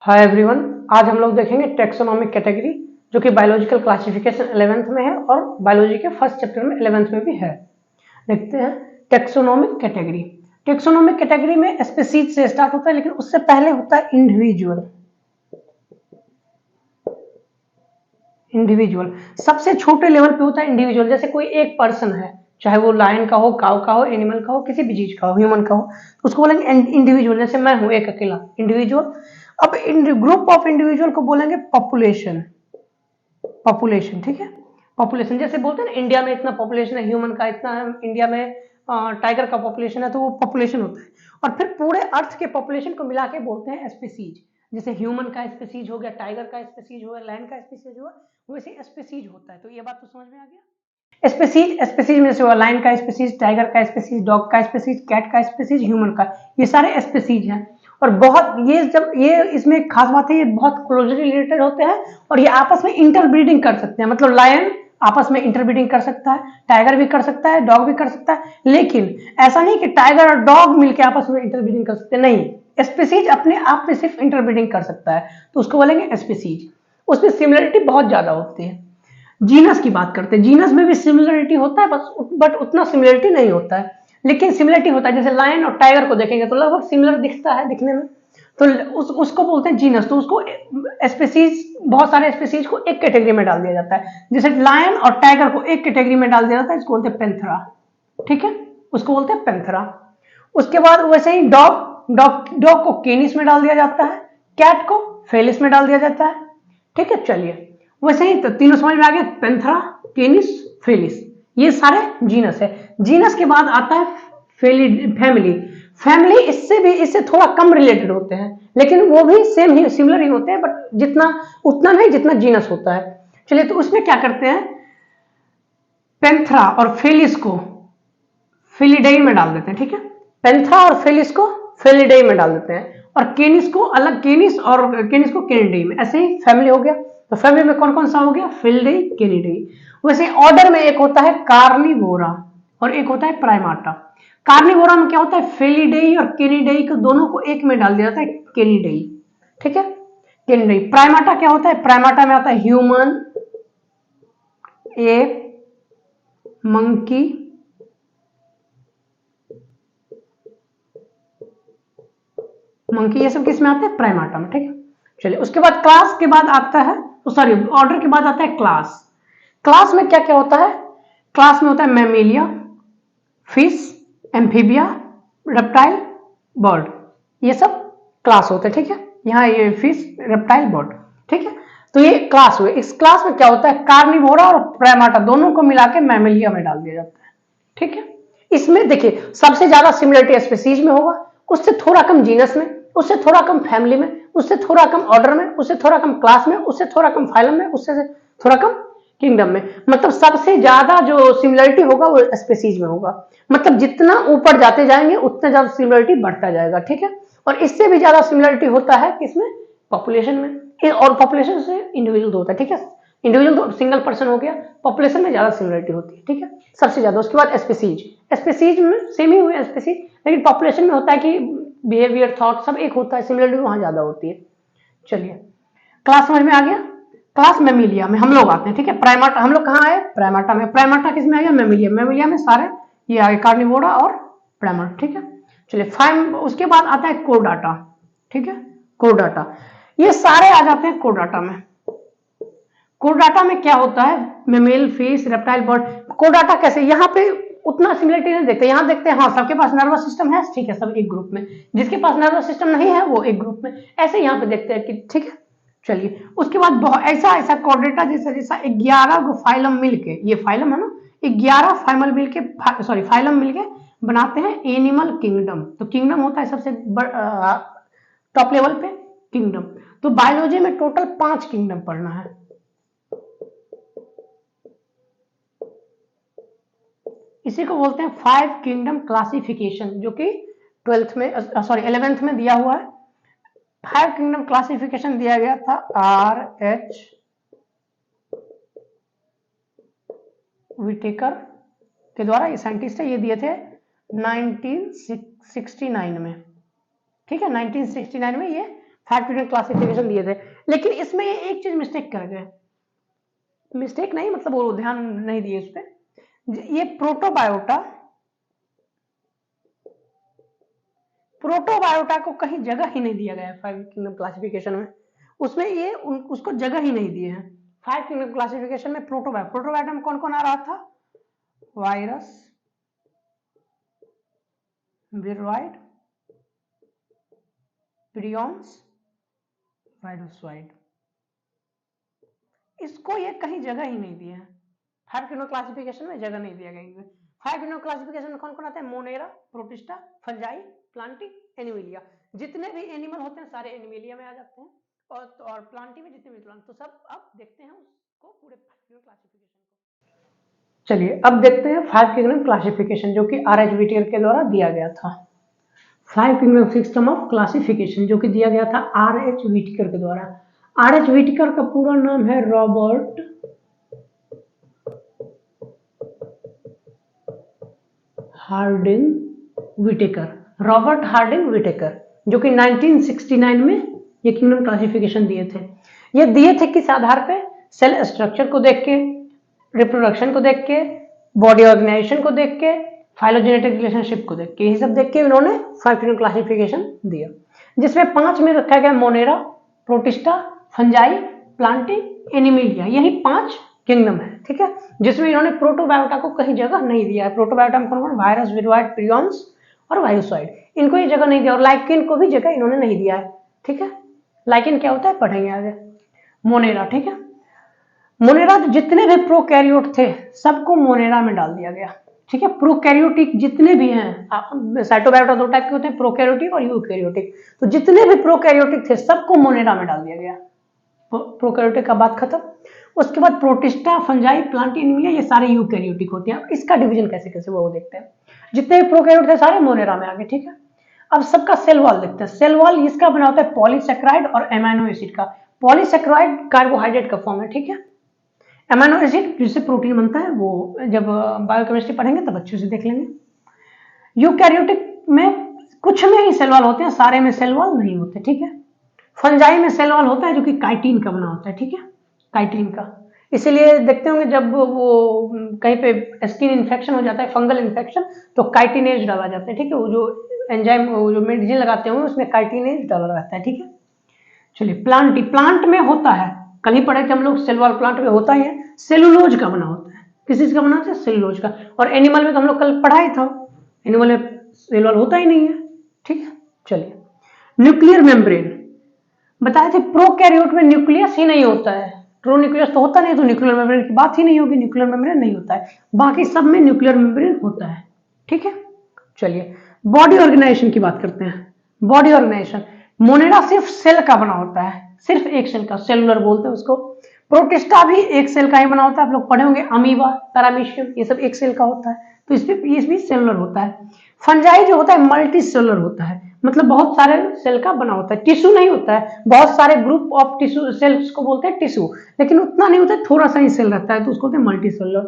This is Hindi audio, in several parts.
हाय एवरीवन, आज हम लोग देखेंगे टेक्सोनॉमिक कैटेगरी जो कि बायोलॉजिकल क्लासिफिकेशन 11th में है और बायोलॉजी के फर्स्ट चैप्टर में 11th में भी है। देखते हैं टेक्सोनॉमिक कैटेगरी। टेक्सोनॉमिक कैटेगरी में स्पीसीज से स्टार्ट होता है, लेकिन उससे पहले होता है इंडिविजुअल। इंडिविजुअल सबसे छोटे लेवल पे होता है इंडिविजुअल। जैसे कोई एक पर्सन है, चाहे वो लायन का हो, काउ का हो, एनिमल का हो, किसी भी चीज का हो, ह्यूमन का हो, तो उसको बोलेंगे इंडिविजुअल। जैसे मैं हूं एक अकेला, इंडिविजुअल। अब ग्रुप ऑफ इंडिविजुअल को बोलेंगे पॉपुलेशन। पॉपुलेशन, ठीक है। पॉपुलेशन जैसे बोलते हैं ना, इंडिया में इतना पॉपुलेशन है, ह्यूमन का इतना है, इंडिया में टाइगर का पॉपुलेशन है, तो वो पॉपुलेशन होता है। और फिर पूरे अर्थ के पॉपुलेशन को मिला के बोलते हैं स्पीसीज। जैसे ह्यूमन का स्पीसीज हो गया, टाइगर का स्पीसीज हो गया, लैंड का स्पीसीज हुआ, वैसे स्पीसीज होता है। तो ये बात तो समझ में आ गया। स्पीसीज, स्पीसीज में से हुआ लाइन का स्पीसीज, टाइगर का स्पीसीज, डॉग का स्पीसीज, कैट का स्पीसीज, ह्यूमन का, ये सारे स्पीसीज हैं। और बहुत ये जब ये इसमें खास बात है, ये बहुत क्लोजली रिलेटेड होते हैं और ये आपस में इंटरब्रीडिंग कर सकते हैं। मतलब लायन आपस में इंटरब्रीडिंग कर सकता है, टाइगर भी कर सकता है, डॉग भी कर सकता है। लेकिन ऐसा नहीं कि टाइगर और डॉग मिलकर आपस में इंटरब्रीडिंग कर सकते, नहीं। स्पीसीज अपने आप में सिर्फ इंटरब्रीडिंग कर सकता है, तो उसको बोलेंगे स्पीसीज। उसमें सिमिलरिटी बहुत ज्यादा होती है। जीनस की बात करते हैं, जीनस में भी सिमिलरिटी होता है, बट उतना सिमिलरिटी नहीं होता है, लेकिन सिमिलरिटी होता है। जैसे लायन और टाइगर को देखेंगे तो लगभग सिमिलर दिखता है दिखने में, तो उसको बोलते हैं जीनस। तो उसको स्पीसीज, बहुत सारे स्पीसीज को एक कैटेगरी में डाल दिया जाता है। जैसे लायन और टाइगर को एक कैटेगरी में डाल दिया जाता है, इसको बोलते हैं पेंथरा, ठीक है, उसको बोलते हैं पेंथरा। उसके बाद वैसे ही डॉग डॉग डॉग को केनिस में डाल दिया जाता है, कैट को फेलिस में डाल दिया जाता है, ठीक है। चलिए, वैसे ही तो तीनों समझ में आ गया, पेंथरा, केनिस, फेलिस, ये सारे जीनस है। जीनस के बाद आता है फैमिली। फैमिली इससे थोड़ा कम रिलेटेड होते हैं, लेकिन वो भी सेम ही सिमिलर ही होते हैं, बट जितना उतना नहीं जितना जीनस होता है। चलिए, तो उसमें क्या करते हैं, पेंथरा और फेलिस को फेलिडेई में डाल देते हैं, ठीक है। पेंथरा और फेलिस को फेलिडेई में डाल देते हैं, और केनिस को अलग, केनिस को केनिडेई में। ऐसे ही फैमिली हो गया। तो फैमिली में कौन कौन सा हो गया, फेलिडेई, केनिडेई। वैसे ऑर्डर में एक होता है कार्निवोरा और एक होता है प्राइमाटा। कार्निवोरा में क्या होता है, फेलिडेई और केनिडेई को दोनों को एक में डाल दिया जाता है, केनिडेई, ठीक है, केनिडेई। प्राइमाटा क्या होता है, प्राइमाटा में आता है ह्यूमन, एप, मंकी, ये सब किस में आते हैं, प्राइमाटा में, ठीक है। चलिए, उसके बाद क्लास के बाद आता है, सॉरी, ऑर्डर के बाद आता है क्लास। क्लास में क्या क्या होता है, क्लास में होता है Mammalia, fish, amphibia, reptile, bird, ये सब क्लास होते हैं, ठीक है। यहाँ ये फिश, रेप्टाइल, बर्ड, ठीक है। तो ये क्लास हुए। इस क्लास में क्या होता है, कार्निवोरा और प्राइमाटा दोनों को मिला के मैमेलिया में डाल दिया जाता है, ठीक है। इसमें देखिए, सबसे ज्यादा सिमिलरिटी स्पीसीज में होगा, उससे थोड़ा कम जीनस में, उससे थोड़ा कम फैमिली में, उससे थोड़ा कम ऑर्डर में, उससे थोड़ा कम क्लास में, उससे थोड़ा कम फाइलम में, उससे थोड़ा कम किंगडम में। मतलब सबसे ज्यादा जो सिमिलरिटी होगा वो स्पीसीज में होगा। मतलब जितना ऊपर जाते जाएंगे उतना ज्यादा सिमिलरिटी बढ़ता जाएगा, ठीक है। और इससे भी ज्यादा सिमिलरिटी होता है किसमें, पॉपुलेशन में। और पॉपुलेशन से इंडिविजुअल होता है, ठीक है। इंडिविजुअल तो सिंगल पर्सन हो गया, पॉपुलेशन में ज्यादा सिमिलरिटी होती है, ठीक है, सबसे ज्यादा। उसके बाद स्पीसीज, स्पीसीज में सेम ही हुए स्पीसीज, लेकिन पॉपुलेशन में होता है कि बिहेवियर, थॉट सब एक होता है, सिमिलरिटी वहां ज्यादा होती है। चलिए, क्लास समझ में आ गया। क्लास मेमिलिया में हम लोग आते हैं, ठीक है। प्राइमाटा, हम लोग कहाँ आए, प्राइमाटा में। प्राइमाटा किस में आ गया, मेमिलिया। मेमिलिया में सारे ये आगे कार्निवोरा और प्राइमाटा, ठीक है। चलिए, फाइव, उसके बाद आता है कोरडाटा, ठीक है, कोरडाटा। ये सारे आ जाते हैं कोरडाटा में। कोरडाटा में क्या होता है, मेमेल, फिश, रेप्टाइल, बर्ड। कोरडाटा कैसे, यहाँ पे उतना सिमिलरिटी नहीं देखते, यहाँ देखते हैं हाँ सबके पास नर्वस सिस्टम है, ठीक है, सब एक ग्रुप में। जिसके पास नर्वस सिस्टम नहीं है वो एक ग्रुप में। ऐसे यहाँ पे देखते हैं कि ठीक है। चलिए, उसके बाद बहुत ऐसा ऐसा कोर्डेटा जैसा जैसा 11 गो फाइलम मिलके, ये फाइलम है ना, 11 फाइलम मिलके, सॉरी फाइलम मिलके बनाते हैं एनिमल किंगडम। तो किंगडम होता है सबसे टॉप लेवल पे किंगडम। तो बायोलॉजी में टोटल 5 किंगडम पढ़ना है। इसी को बोलते हैं 5 किंगडम क्लासिफिकेशन, जो कि 12th में, सॉरी 11th में दिया हुआ है। 5 किंगडम क्लासिफिकेशन दिया गया था R.H. विटेकर के द्वारा, ये साइंटिस्ट है, ये दिए थे 1969 में, ठीक है। 1969 में ये फाइव ट्रिलियन क्लासिफिकेशन दिए थे, लेकिन इसमें ये एक चीज मिस्टेक कर गए, मिस्टेक नहीं मतलब वो ध्यान नहीं दिए उस पर। ये प्रोटोबायोटा को कहीं जगह ही नहीं दिया गया है फाइव किंगडम क्लासिफिकेशन में, उसमें ये उसको जगह ही नहीं दिए हैं। फाइव किंगडम क्लासिफिकेशन में प्रोटोबायोटा में कौन कौन आ रहा था? Virus, viroid, prions, virusoid. इसको ये कहीं जगह ही नहीं दिए हैं, फाइव किंगडम क्लासिफिकेशन में जगह नहीं दिया गया इनमें। फाइव किंगडम क्लासिफिकेशन में कौन कौन आते हैं? Monera, protista, fungi, Plantae, Animalia. जितने भी एनिमल होते हैं सारे एनिमिलिया में आ जाते हैं, और प्लांटी में जितने भी प्लांट, तो सब अब देखते हैं उसको पूरे फाइव किंगडम क्लासिफिकेशन को। चलिए अब देखते हैं फाइव किंगडम क्लासिफिकेशन जो कि आर एच व्हिटिकर के द्वारा दिया गया था। Five kingdom system of classification जो कि दिया गया था आर एच व्हिटिकर के द्वारा। आर एच व्हिटिकर का पूरा नाम है Robert Harding Whittaker. Robert Harding Whittaker जो कि 1969 में ये किंगडम क्लासिफिकेशन दिए थे। ये दिए थे किस आधार पे? सेल स्ट्रक्चर को देख के, रिप्रोडक्शन को देख के, बॉडी ऑर्गेनाइजेशन को देख के, फाइलोजेनेटिक रिलेशनशिप को देख के, यही सब देख के इन्होंने फाइव किंगडम क्लासिफिकेशन दिया, जिसमें 5 में रखा गया Monera, protista, fungi, Plantae, Animalia. यही 5 किंगडम है, ठीक है, जिसमें इन्होंने प्रोटोबायोटा को कहीं जगह नहीं दिया है। प्रोटोबायोटा में कौन कौन? वायरस, विरोइड, प्रियॉन्स और वायोसॉइड। इनको ये जगह नहीं दिया, और लाइकेन को भी जगह इन्होंने नहीं दिया है, ठीक है। लाइकेन क्या होता है पढ़ेंगे आगे। मोनेरा, ठीक है, मोनेरा जितने भी प्रोकैरियोट थे सबको मोनेरा में डाल दिया गया, ठीक है। प्रोकैरियोटिक जितने भी हैं, साइटोबायोटा 2 टाइप के होते हैं, प्रोकैरियोटिक और यूकैरियोटिक, तो जितने भी प्रोकैरियोटिक थे सबको मोनेरा में डाल दिया गया। प्रोकैरियोटिक का बात खत्म। उसके बाद प्रोटिस्टा, फंजाई, प्लांटी, एनिमिलिया ये सारे यूकैरियोटिक होते हैं। इसका डिवीजन कैसे कैसे वो देखते हैं। जितने भी प्रोकैरियोट थे सारे मोनेरा में आ गए, ठीक है। अब सबका सेल वॉल देखते हैं। सेल वॉल इसका बना होता है पॉलीसेक्राइड और एमाइनो एसिड का। पॉलीसेक्राइड कार्बोहाइड्रेट का फॉर्म है, ठीक है। एमाइनो एसिड जिससे प्रोटीन बनता है, वो जब बायोकेमिस्ट्री पढ़ेंगे तब अच्छे से देख लेंगे। यूकैरियोटिक में कुछ में ही सेल वॉल होते हैं, सारे में सेल वॉल नहीं होते, ठीक है। फंजाई में सेल वॉल होता है जो कि काइटिन का बना होता है, ठीक है, काइटिन का। इसीलिए देखते होंगे जब वो कहीं पे स्किन इन्फेक्शन हो जाता है, फंगल इन्फेक्शन, तो काइटिनेज डाला जाता है, ठीक है। वो जो एंजाइम, वो जो मेडिसिन लगाते होंगे उसमें काइटिनेज डाला रहता है, ठीक है। चलिए प्लांटी, प्लांट में होता है, कल ही पढ़े थे हम लोग, सेल वॉल प्लांट में होता ही है, सेलुलोज का बना होता है। किस चीज का बना होता है? सेलुलोज का। और एनिमल में तो हम लोग कल पढ़ा ही था, एनिमल में सेल वॉल होता ही नहीं है, ठीक है। चलिए न्यूक्लियर मेम्ब्रेन बताए थे, प्रोकैरियोट में न्यूक्लियस ही नहीं होता है, ट्रू न्यूक्लियस तो होता नहीं, तो न्यूक्लियर मेम्ब्रेन की बात ही नहीं होगी, न्यूक्लियर मेम्ब्रेन नहीं होता है। बाकी सब में न्यूक्लियर मेम्ब्रेन होता है, ठीक है। चलिए बॉडी ऑर्गेनाइजेशन की बात करते हैं। बॉडी ऑर्गेनाइजेशन, मोनेरा सिर्फ सेल का बना होता है, सिर्फ एक सेल का, सेलुलर बोलते हैं उसको। प्रोटिस्टा भी एक सेल का ही बना होता है, आप लोग पढ़े होंगे, अमीबा, पैरामीशियम, ये सब एक सेल का होता है, तो ये भी सेलुलर होता है। फंजाई जो होता है मल्टी सेलुलर होता है, मतलब बहुत सारे सेल का बना होता है, टिश्यू नहीं होता है, बहुत सारे ग्रुप ऑफ टिश्यू सेल्स को बोलते हैं टिश्यू, लेकिन उतना नहीं होता है, थोड़ा सा ही सेल रहता है, तो उसको बोलते हैं मल्टी सेलुलर।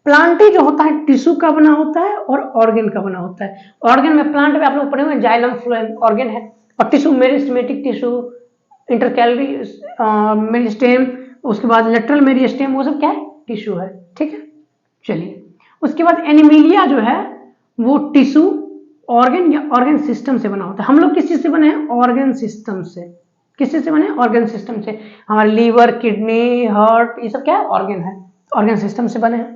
प्लांटी जो होता है टिश्यू का बना होता है और ऑर्गन का बना होता है। ऑर्गन में प्लांट में आप लोग पढ़े हुए जाइलम फ्लोएम ऑर्गन है, और tissue meristematic tissue, intercalary meristem, उसके बाद लेटरल मेरिस्टेम, वो सब क्या है? टिश्यू है, ठीक है। चलिए उसके बाद एनिमिलिया जो है वो टिश्यू, ऑर्गन या ऑर्गन सिस्टम से बना होता है। हम लोग किस चीज से बने हैं? ऑर्गन सिस्टम से। किस चीज से बने? ऑर्गन सिस्टम से। हमारे लीवर, किडनी, हार्ट, ये सब क्या है? ऑर्गन है, ऑर्गन सिस्टम से बने हैं।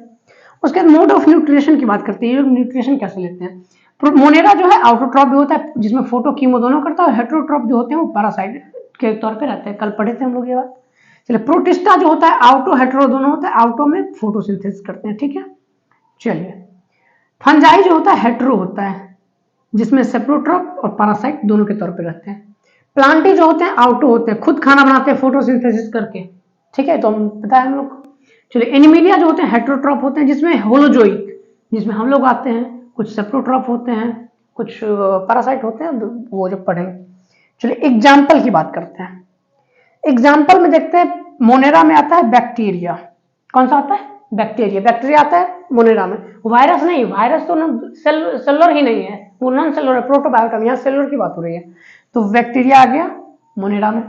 उसके बाद मोड ऑफ न्यूट्रिशन की बात करते हैं, न्यूट्रिशन कैसे लेते हैं। मोनेरा जो है ऑटोट्रॉप भी होता है, जिसमें फोटो कीमो दोनों करता है, हेटेरोट्रॉप जो होते हैं वो पैरासाइट के तौर पे रहते हैं, कल पढ़े थे हम लोग ये बात। चलिए प्रोटिस्टा जो होता है ऑटो हेटेरो दोनों होता है, ऑटो में फोटोसिंथेसिस करते हैं, ठीक है। चलिए फंजाई जो होता है हेटेरो होता है, जिसमें सेप्रोट्रॉप और पैरासाइट दोनों के तौर पे रहते हैं। प्लांटी जो होते हैं ऑटो होते हैं, खुद खाना बनाते हैं फोटोसिंथेसिस करके, ठीक है, तो हम बताया हम लोग। चलिए एनिमिलिया जो होते हैं हेटेरोट्रॉप होते हैं, जिसमें होलोजोइक, जिसमें हम लोग आते हैं, कुछ सेप्रोट्रॉप होते हैं, कुछ पैरासाइट होते हैं, वो जो पढ़ेंगे। चलिए एग्जाम्पल की बात करते हैं। एग्जाम्पल में देखते हैं, मोनेरा में आता है बैक्टीरिया। कौन सा आता है? बैक्टीरिया। बैक्टीरिया आता है मोनेरा में, वायरस नहीं, वायरस तो सेलुलर ही नहीं है, वो नॉन सेलुलर है, प्रोटोबायोटा में, यहाँ सेलुलर की बात हो रही है, तो बैक्टीरिया आ गया मोनेरा में।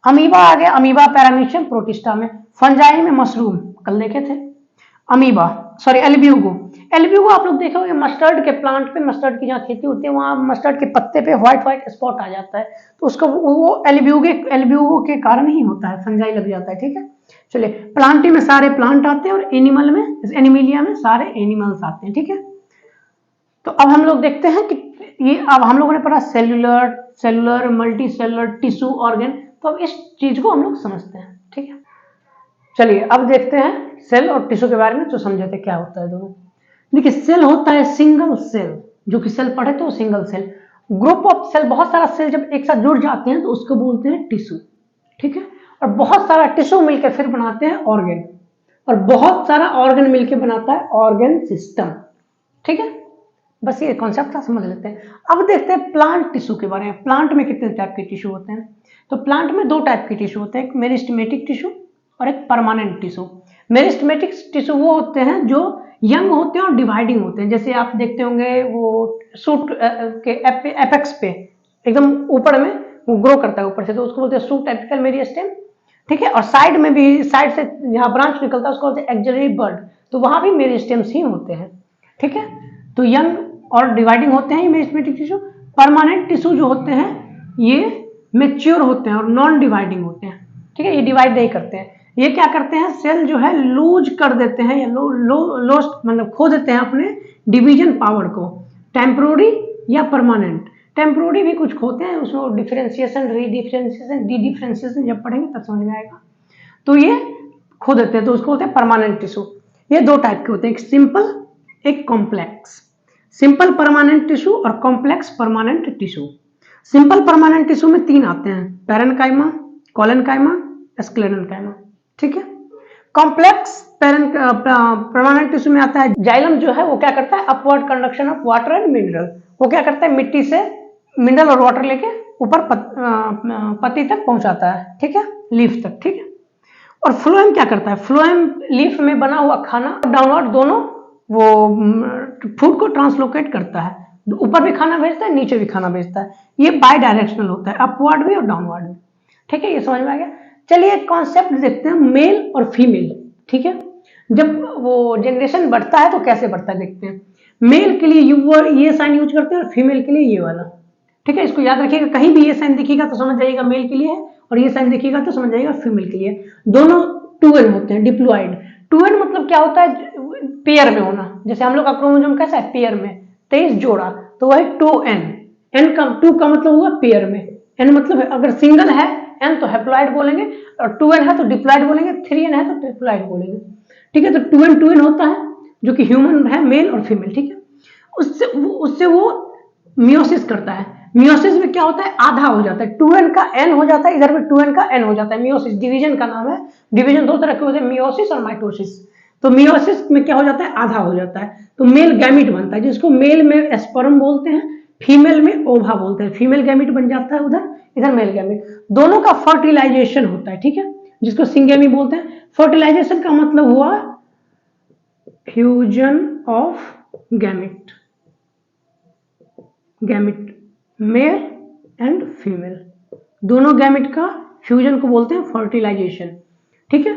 अमीबा आ गया, अमीबा पैरामीशियम प्रोटिस्टा में। फंजाई में मशरूम, कल देखे थे। अमीबा सॉरी एल्ब्यूगो, एल्ब्यूगो आप लोग देखे होंगे मस्टर्ड के प्लांट पे, मस्टर्ड की जहाँ खेती होती है वहां मस्टर्ड के पत्ते पे व्हाइट व्हाइट स्पॉट आ जाता है, तो उसका वो एल्ब्यूगो के कारण ही होता है, फंजाई लग जाता है। ठीक है, चलिए प्लांटी में सारे प्लांट आते हैं और एनिमल में, एनिमिलिया में सारे एनिमल्स आते हैं। ठीक है, तो अब हम लोग देखते हैं कि ये अब हम लोगों ने पढ़ा cellular multi cellular tissue organ, तो अब इस चीज को हम लोग समझते हैं। ठीक है, चलिए अब देखते हैं सेल और टिश्यू के बारे में, जो समझे थे क्या होता है दोनों। देखिए सेल होता है सिंगल सेल, जो कि सेल पढ़े तो single cell. Group of cell, बहुत सारा सेल जब एक साथ जुड़ जाते हैं तो उसको बोलते हैं टिश्यू। ठीक है, और बहुत सारा टिश्यू मिलकर फिर बनाते हैं ऑर्गन, और बहुत सारा ऑर्गन मिलकर बनाता है ऑर्गन सिस्टम। ठीक है, बस ये कॉन्सेप्ट था, समझ लेते हैं। अब देखते हैं प्लांट टिश्यू के बारे में। प्लांट में कितने टाइप के टिश्यू होते हैं? तो प्लांट में दो टाइप के टिश्यू होते हैं, एक मेरिस्टेमेटिक टिश्यू और एक परमानेंट टिश्यू। मेरिस्टेमेटिक टिश्यू वो होते हैं जो यंग होते हैं और डिवाइडिंग होते हैं, जैसे आप देखते होंगे वो सूट के एपेक्स पे एकदम ऊपर में वो ग्रो करता है ऊपर से, तो उसको बोलते हैं सूट एपिकल मेरिस्टेम। ठीक है, और साइड में भी, साइड से जहाँ ब्रांच निकलता है उसको बोलते हैं एक्सिलरी बड, तो वहां भी मेरिस्टेम्स ही होते हैं। ठीक है, तो यंग और डिवाइडिंग होते हैं ये मेरिस्टेमेटिक टिश्यू। परमानेंट टिश्यू जो होते हैं ये मेच्योर होते हैं और नॉन डिवाइडिंग होते हैं। ठीक है, ये डिवाइड नहीं करते हैं। ये क्या करते हैं, सेल जो है लूज कर देते हैं या लोस्ट मतलब खो देते हैं अपने डिवीजन पावर को, टेम्पोररी या परमानेंट। टेम्पोररी भी कुछ खोते हैं, उसमें डिफरेंशिएशन, रीडिफरेंशिएशन, डी डिफरेंशिएशन जब पढ़ेंगे तब समझ में आएगा। तो ये खो देते हैं तो उसको बोलते हैं परमानेंट टिश्यू। ये दो टाइप के होते हैं, एक सिंपल एक कॉम्प्लेक्स। सिंपल परमानेंट टिश्यू और complex permanent tissue. Simple permanent tissue में तीन आते हैं, पैरेन्काइमा, कोलेनकाइमा, स्क्लेरेन्काइमा। ठीक है, कॉम्प्लेक्स परमानेंट टिश्यू में आता है जाइलम, जो है वो क्या करता है, upward conduction of water and mineral. वो क्या करता है, मिट्टी से मिनरल और वाटर लेके ऊपर पत्ती तक पहुंचाता है। ठीक है, लीफ तक। ठीक है, और फ्लोएम क्या करता है, फ्लोएम लीफ में बना हुआ खाना डाउनवर्ड दोनों वो फूड को ट्रांसलोकेट करता है, ऊपर भी खाना भेजता है नीचे भी खाना भेजता है। ये बाय डायरेक्शनल होता है, अपवर्ड भी और डाउनवर्ड भी। ठीक है, ये समझ में आ गया। चलिए एक कॉन्सेप्ट देखते हैं, मेल और फीमेल। ठीक है, जब वो जनरेशन बढ़ता है तो कैसे बढ़ता है देखते हैं। मेल के लिए ये साइन यूज करते हैं और फीमेल के लिए ये वाला। ठीक है, इसको याद रखिएगा, कहीं भी ये साइन दिखेगा तो समझ जाइएगा मेल के लिए है, और ये साइन दिखेगा तो समझ जाइएगा फीमेल के लिए। दोनों 2n होते हैं, डिप्लॉइड। 2n मतलब क्या होता है, पेयर में होना। जैसे हम लोग का क्रोमोसोम कैसा है, पेयर में 23 जोड़ा, तो वह 2n। n का 2 का मतलब हुआ पेयर में, n मतलब है, अगर सिंगल है n तो हैप्लॉइड बोलेंगे, और 2n है तो डिप्लॉइड बोलेंगे, 3n है तो ट्रिप्लॉइड बोलेंगे। ठीक है, तो 2n होता है जो कि ह्यूमन है, मेल और फीमेल। ठीक है, उससे वो मियोसिस करता है। मियोसिस में क्या होता है, आधा हो जाता है, 2n का n हो जाता है, इधर में 2n का n हो जाता है। मियोसिस डिवीजन का नाम है। डिवीजन दो तरह के होते हैं, मियोसिस और माइटोसिस। तो मियोसिस में क्या हो जाता है, आधा हो जाता है, तो मेल गैमिट बनता है, जिसको मेल में स्पर्म बोलते हैं, फीमेल में ओवा बोलते हैं। फीमेल गैमिट बन जाता है उधर, इधर मेल गैमिट। दोनों का फर्टिलाइजेशन होता है। ठीक है, जिसको सिंगेमी बोलते हैं। फर्टिलाइजेशन का मतलब हुआ fusion of gamete, male and female, दोनों गैमिट का फ्यूजन को बोलते हैं फर्टिलाइजेशन। ठीक है,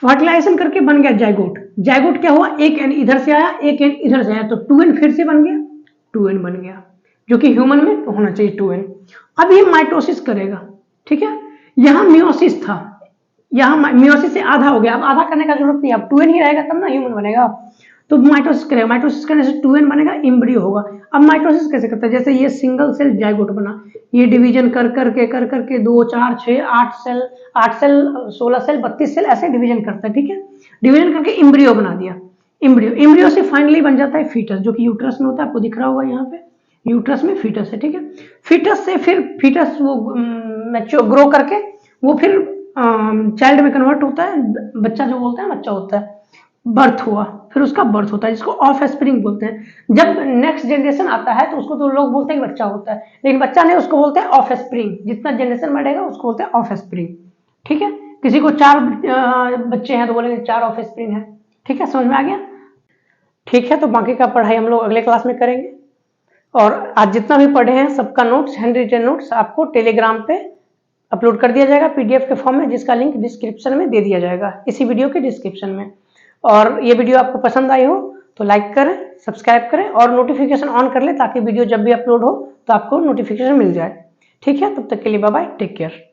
फर्टिलाइजेशन करके बन गया जाइगोट। जाइगोट क्या हुआ, एक एन इधर से आया, एक एन इधर से आया, तो 2n फिर से बन गया, 2n बन गया, जो कि ह्यूमन में होना चाहिए 2n। अब ये माइटोसिस करेगा। ठीक है, यहां मियोसिस था, यहां मियोसिस से आधा हो गया, अब आधा करने का जरूरत नहीं, अब 2n ही रहेगा तब ना ह्यूमन बनेगा। तो माइटोसिस करेगा, माइटोसिस करने से 2n बनेगा, एम्ब्रियो होगा। अब माइटोसिस कैसे करता है, जैसे ये सिंगल सेल जाइगोट बना, ये डिवीजन कर करके 2 4 6 8 सेल 16 सेल 32 सेल ऐसे डिवीजन करता है। ठीक है, डिवीजन करके एम्ब्रियो बना दिया। एम्ब्रियो से फाइनली बन जाता है फीटस, जो कि यूट्रस में होता है, आपको दिख रहा होगा यहाँ पे, यूट्रस में फीटस है। ठीक है, फीटस से फिर फीटस वो मैच्योर ग्रो करके वो फिर चाइल्ड में कन्वर्ट होता है, बच्चा जो बोलते हैं बच्चा होता है, बर्थ हुआ, फिर उसका बर्थ होता है, जिसको ऑफ स्प्रिंग बोलते हैं। जब नेक्स्ट जनरेशन आता है तो उसको तो लोग बोलते हैं बच्चा होता है, लेकिन बच्चा नहीं, उसको बोलते हैं ऑफ स्प्रिंग। जितना जनरेशन बढ़ेगा उसको बोलते हैं ऑफ स्प्रिंग। ठीक है, किसी को 4 बच्चे हैं तो बोलेंगे 4 ऑफ स्प्रिंग है। ठीक है, समझ में आ गया। ठीक है, तो बाकी का पढ़ाई हम लोग अगले क्लास में करेंगे, और आज जितना भी पढ़े हैं सबका नोट्स, हैंड रिटन नोट्स आपको टेलीग्राम पे अपलोड कर दिया जाएगा PDF के फॉर्म में, जिसका लिंक डिस्क्रिप्शन में दे दिया जाएगा, इसी वीडियो के डिस्क्रिप्शन में। और ये वीडियो आपको पसंद आई हो तो लाइक करें, सब्सक्राइब करें और नोटिफिकेशन ऑन कर लें, ताकि वीडियो जब भी अपलोड हो तो आपको नोटिफिकेशन मिल जाए। ठीक है, तब तक के लिए बाय बाय, टेक केयर।